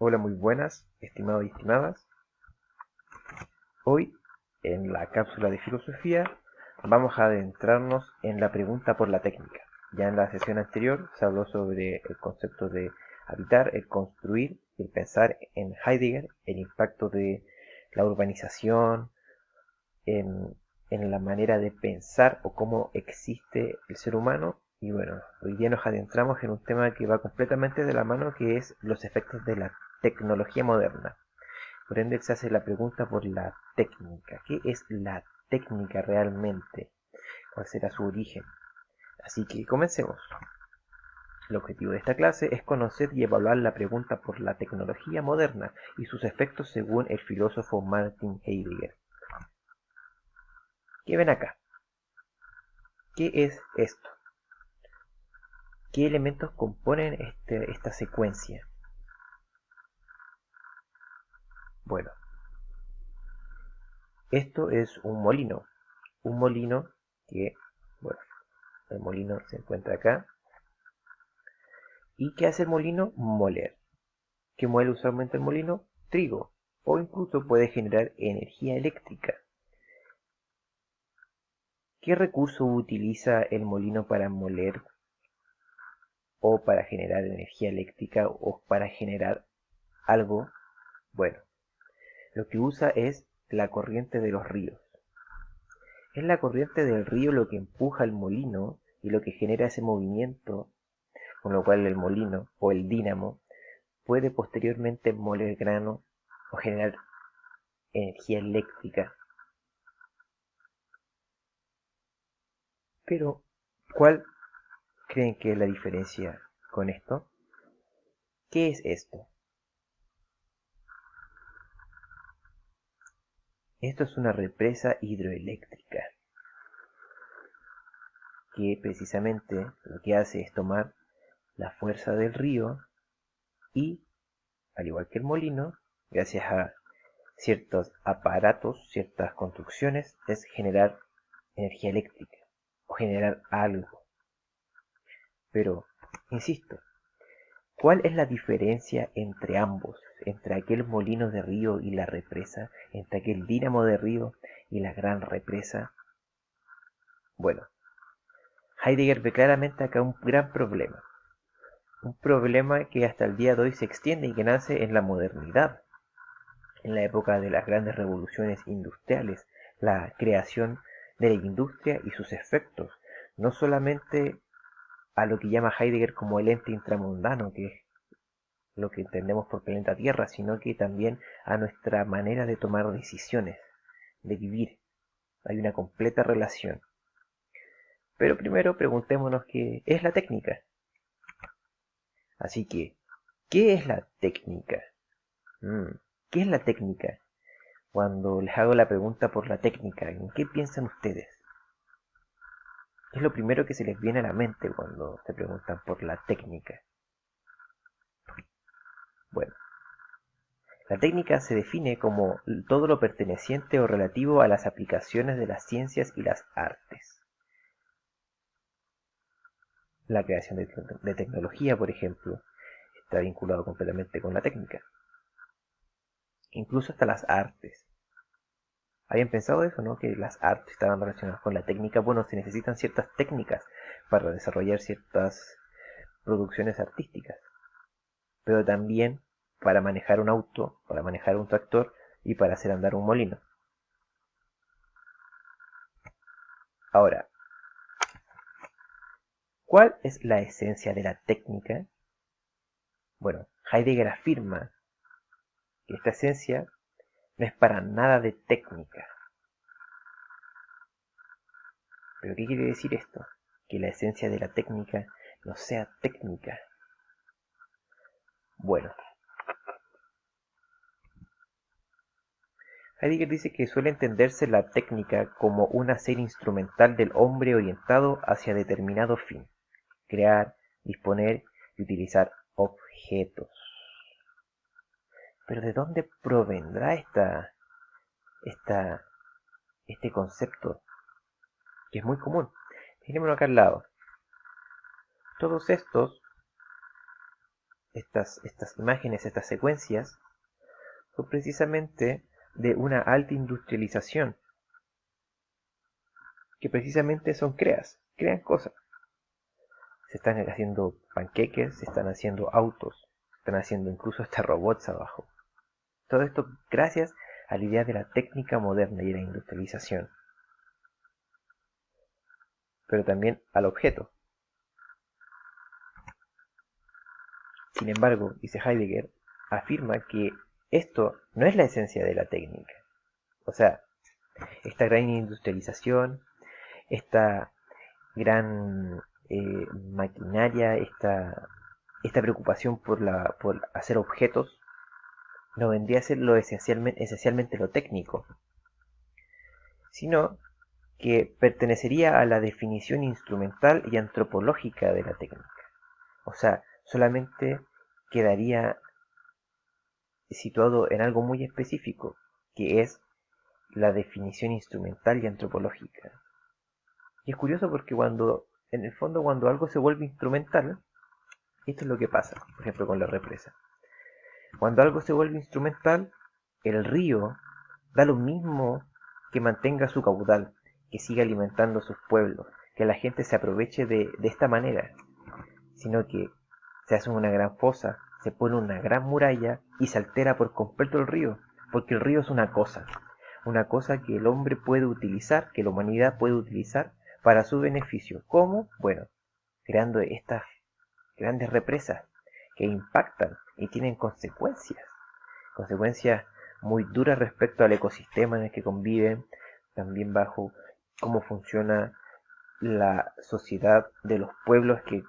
Hola, muy buenas, estimados y estimadas. Hoy, en la cápsula de filosofía, vamos a adentrarnos en la pregunta por la técnica. Ya en la sesión anterior se habló sobre el concepto de habitar, el construir, el pensar en Heidegger, el impacto de la urbanización en, en la manera de pensar o cómo existe el ser humano. Y bueno, hoy día nos adentramos en un tema que va completamente de la mano, que es los efectos de la tecnología moderna. Por ende, se hace la pregunta por la técnica. ¿Qué es la técnica realmente? ¿Cuál será su origen? Así que comencemos. El objetivo de esta clase es conocer y evaluar la pregunta por la tecnología moderna y sus efectos según el filósofo Martin Heidegger. ¿Qué ven acá? ¿Qué es esto? ¿Qué elementos componen esta secuencia? Bueno, esto es un molino. Un molino que, bueno, el molino se encuentra acá. ¿Y qué hace el molino? Moler. ¿Qué muele usualmente el molino? Trigo. O incluso puede generar energía eléctrica. ¿Qué recurso utiliza el molino para moler o para generar energía eléctrica o para generar algo? Bueno, lo que usa es la corriente de los ríos. Es la corriente del río lo que empuja el molino y lo que genera ese movimiento, con lo cual el molino o el dínamo puede posteriormente moler grano o generar energía eléctrica. Pero, ¿cuál creen que es la diferencia con esto? ¿Qué es esto? Esto es una represa hidroeléctrica que precisamente lo que hace es tomar la fuerza del río y, al igual que el molino, gracias a ciertos aparatos, ciertas construcciones, es generar energía eléctrica o generar algo. Pero, insisto, ¿cuál es la diferencia entre ambos? Entre aquel molino de río y la represa, entre aquel dínamo de río y la gran represa. Bueno, Heidegger ve claramente acá un gran problema. Un problema que hasta el día de hoy se extiende y que nace en la modernidad, en la época de las grandes revoluciones industriales, la creación de la industria y sus efectos, no solamente a lo que llama Heidegger como el ente intramundano, que es lo que entendemos por planeta Tierra, sino que también a nuestra manera de tomar decisiones, de vivir. Hay una completa relación. Pero primero preguntémonos qué es la técnica. Así que, ¿qué es la técnica? Mm, ¿Qué es la técnica? Cuando les hago la pregunta por la técnica, ¿en qué piensan ustedes? ¿Qué es lo primero que se les viene a la mente cuando se preguntan por la técnica? Bueno, la técnica se define como todo lo perteneciente o relativo a las aplicaciones de las ciencias y las artes. La creación de tecnología, por ejemplo, está vinculado completamente con la técnica. Incluso hasta las artes. ¿Habían pensado eso, no? Que las artes estaban relacionadas con la técnica. Bueno, se necesitan ciertas técnicas para desarrollar ciertas producciones artísticas. Pero también para manejar un auto, para manejar un tractor y para hacer andar un molino. Ahora, ¿cuál es la esencia de la técnica? Bueno, Heidegger afirma que esta esencia no es para nada de técnica. ¿Pero qué quiere decir esto? Que la esencia de la técnica no sea técnica. Bueno, Heidegger dice que suele entenderse la técnica como un hacer instrumental del hombre orientado hacia determinado fin: crear, disponer y utilizar objetos. Pero ¿de dónde provendrá esta, este concepto? Que es muy común. Dejémoslo acá al lado. Todos estos estas imágenes, estas secuencias, son precisamente de una alta industrialización, que precisamente crean cosas. Se están haciendo panqueques, se están haciendo autos, se están haciendo incluso hasta robots abajo. Todo esto gracias a la idea de la técnica moderna y la industrialización. Pero también al objeto. Sin embargo, dice Heidegger, afirma que esto no es la esencia de la técnica. O sea, esta gran industrialización, esta gran maquinaria, esta preocupación por hacer objetos, no vendría a ser esencialmente lo técnico, sino que pertenecería a la definición instrumental y antropológica de la técnica. O sea, solamente quedaría situado en algo muy específico, que es la definición instrumental y antropológica. Y es curioso porque en el fondo, cuando algo se vuelve instrumental, esto es lo que pasa, por ejemplo, con la represa. Cuando algo se vuelve instrumental, el río da lo mismo que mantenga su caudal, que siga alimentando sus pueblos, que la gente se aproveche de esta manera, sino que se hace una gran fosa, se pone una gran muralla y se altera por completo el río, porque el río es una cosa que el hombre puede utilizar, que la humanidad puede utilizar para su beneficio. ¿Cómo? Bueno, creando estas grandes represas que impactan y tienen consecuencias muy duras respecto al ecosistema en el que conviven, también bajo cómo funciona la sociedad de los pueblos que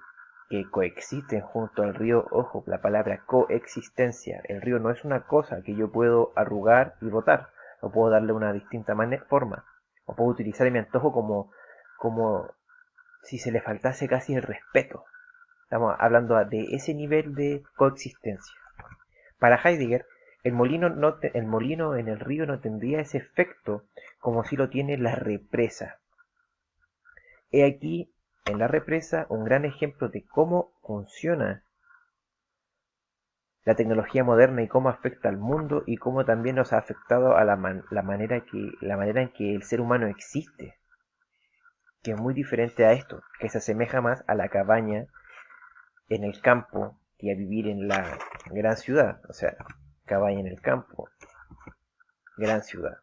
coexisten junto al río. Ojo, la palabra coexistencia. El río no es una cosa que yo puedo arrugar y botar, o puedo darle una distinta forma, o puedo utilizar en mi antojo como si se le faltase casi el respeto. Estamos hablando de ese nivel de coexistencia. Para Heidegger, el molino en el río no tendría ese efecto como si lo tiene la represa. He aquí, en la represa, un gran ejemplo de cómo funciona la tecnología moderna y cómo afecta al mundo y cómo también nos ha afectado a la manera en que el ser humano existe, que es muy diferente a esto, que se asemeja más a la cabaña en el campo que a vivir en la gran ciudad. O sea, cabaña en el campo, gran ciudad.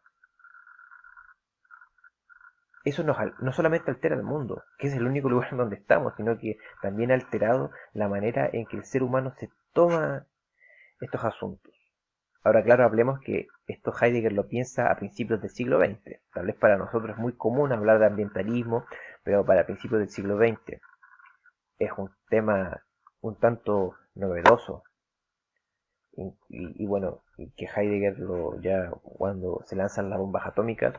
Eso no solamente altera el mundo, que es el único lugar donde estamos, sino que también ha alterado la manera en que el ser humano se toma estos asuntos. Ahora, claro, hablemos que esto Heidegger lo piensa a principios del siglo XX. Tal vez para nosotros es muy común hablar de ambientalismo, pero para principios del siglo XX es un tema un tanto novedoso. Y bueno, que Heidegger ya cuando se lanzan las bombas atómicas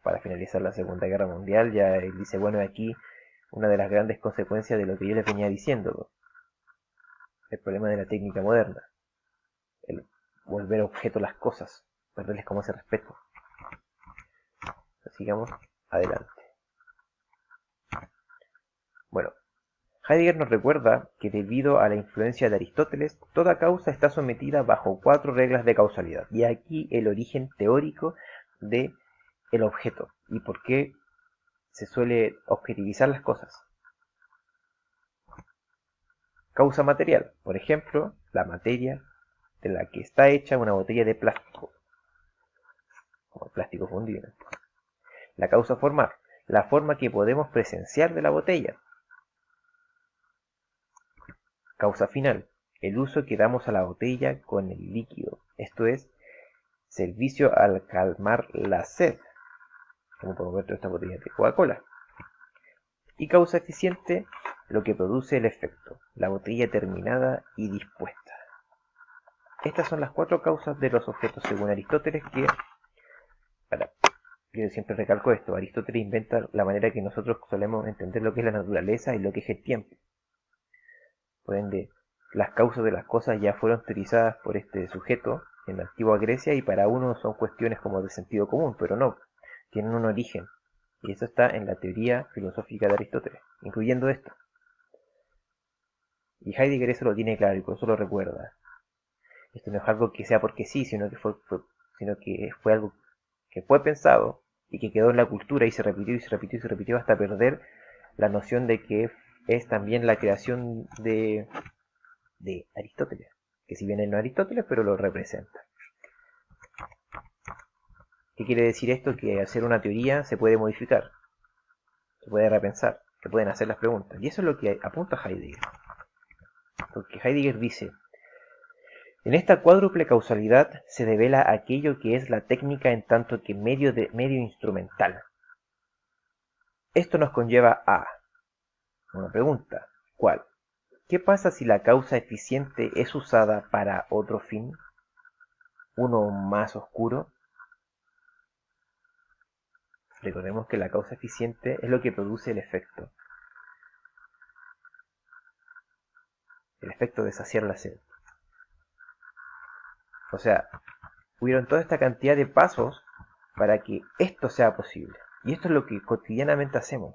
para finalizar la Segunda Guerra Mundial, ya él dice, bueno, aquí una de las grandes consecuencias de lo que yo les venía diciendo, el problema de la técnica moderna, el volver objeto las cosas, perderles como ese respeto. Sigamos adelante. Bueno, Heidegger nos recuerda que debido a la influencia de Aristóteles, toda causa está sometida bajo 4 reglas de causalidad. Y aquí el origen teórico de el objeto y por qué se suele objetivizar las cosas. Causa material, por ejemplo, la materia de la que está hecha una botella de plástico, como el plástico fundido. La causa formal, la forma que podemos presenciar de la botella. Causa final, el uso que damos a la botella con el líquido, esto es, servicio al calmar la sed, como podemos ver esta botella de Coca-Cola. Y causa eficiente, lo que produce el efecto, la botella terminada y dispuesta. Estas son las 4 causas de los objetos según Aristóteles, yo siempre recalco esto, Aristóteles inventa la manera que nosotros solemos entender lo que es la naturaleza y lo que es el tiempo. Por ende, las causas de las cosas ya fueron teorizadas por este sujeto en la antigua Grecia y para uno son cuestiones como de sentido común, pero no, tienen un origen. Y eso está en la teoría filosófica de Aristóteles, incluyendo esto. Y Heidegger eso lo tiene claro y por eso lo recuerda. Esto no es algo que sea porque sí, sino que fue algo que fue pensado y que quedó en la cultura y se repitió y se repitió y se repitió hasta perder la noción de que es también la creación de Aristóteles, que si bien él no es Aristóteles, pero lo representa. ¿Qué quiere decir esto? Que al ser una teoría se puede modificar, se puede repensar, se pueden hacer las preguntas. Y eso es lo que apunta Heidegger. Porque Heidegger dice, en esta cuádruple causalidad se devela aquello que es la técnica en tanto que medio instrumental. Esto nos conlleva a una pregunta. ¿Cuál? ¿Qué pasa si la causa eficiente es usada para otro fin? ¿Uno más oscuro? Recordemos que la causa eficiente es lo que produce el efecto. El efecto de saciar la sed. O sea, hubieron toda esta cantidad de pasos para que esto sea posible. Y esto es lo que cotidianamente hacemos.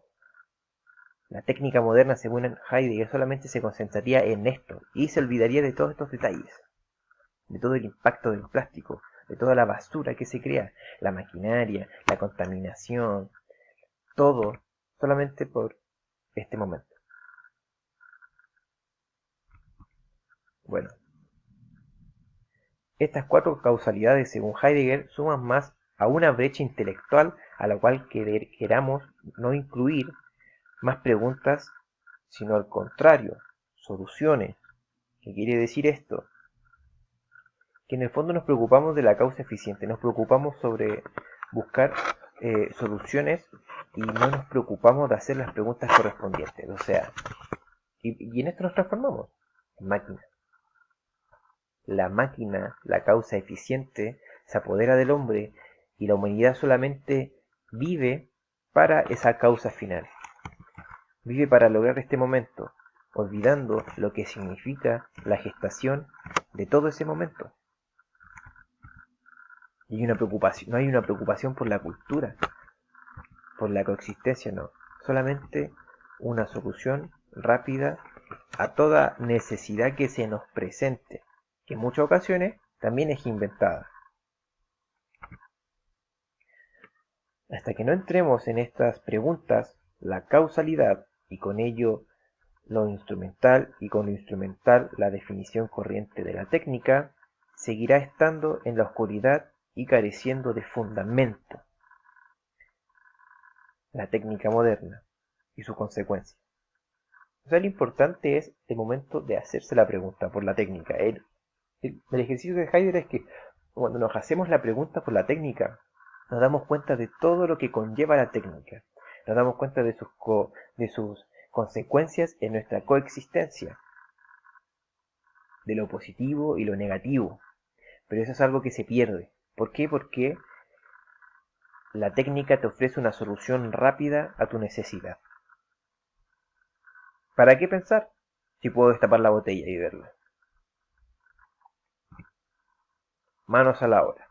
La técnica moderna, según Heidegger, solamente se concentraría en esto y se olvidaría de todos estos detalles, de todo el impacto del plástico, de toda la basura que se crea, la maquinaria, la contaminación, todo solamente por este momento. Bueno, estas cuatro causalidades, según Heidegger, suman más a una brecha intelectual a la cual queramos no incluir más preguntas, sino al contrario, soluciones. ¿Qué quiere decir esto? Que en el fondo nos preocupamos de la causa eficiente, nos preocupamos sobre buscar soluciones y no nos preocupamos de hacer las preguntas correspondientes. O sea, y en esto nos transformamos en máquinas. La máquina, la causa eficiente, se apodera del hombre y la humanidad solamente vive para esa causa final. Vive para lograr este momento, olvidando lo que significa la gestación de todo ese momento. Y hay una preocupación, no hay una preocupación por la cultura, por la coexistencia, no. Solamente una solución rápida a toda necesidad que se nos presente, que en muchas ocasiones también es inventada. Hasta que no entremos en estas preguntas, la causalidad y con ello lo instrumental y con lo instrumental la definición corriente de la técnica, seguirá estando en la oscuridad y careciendo de fundamento. La técnica moderna y sus consecuencias. O sea, lo importante es el momento de hacerse la pregunta por la técnica. El ejercicio de Heidegger es que cuando nos hacemos la pregunta por la técnica, nos damos cuenta de todo lo que conlleva la técnica. Nos damos cuenta de sus consecuencias en nuestra coexistencia, de lo positivo y lo negativo. Pero eso es algo que se pierde. ¿Por qué? Porque la técnica te ofrece una solución rápida a tu necesidad. ¿Para qué pensar si puedo destapar la botella y verla? Manos a la obra.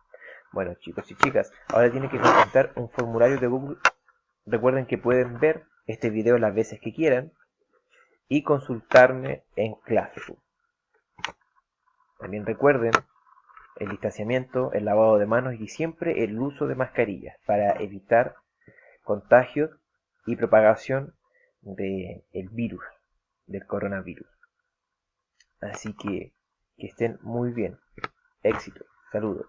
Bueno, chicos y chicas, ahora tienen que contestar un formulario de Google. Recuerden que pueden ver este video las veces que quieran y consultarme en Classroom. También recuerden el distanciamiento, el lavado de manos y siempre el uso de mascarillas para evitar contagios y propagación del virus, del coronavirus. Así que estén muy bien. Éxito. Saludos.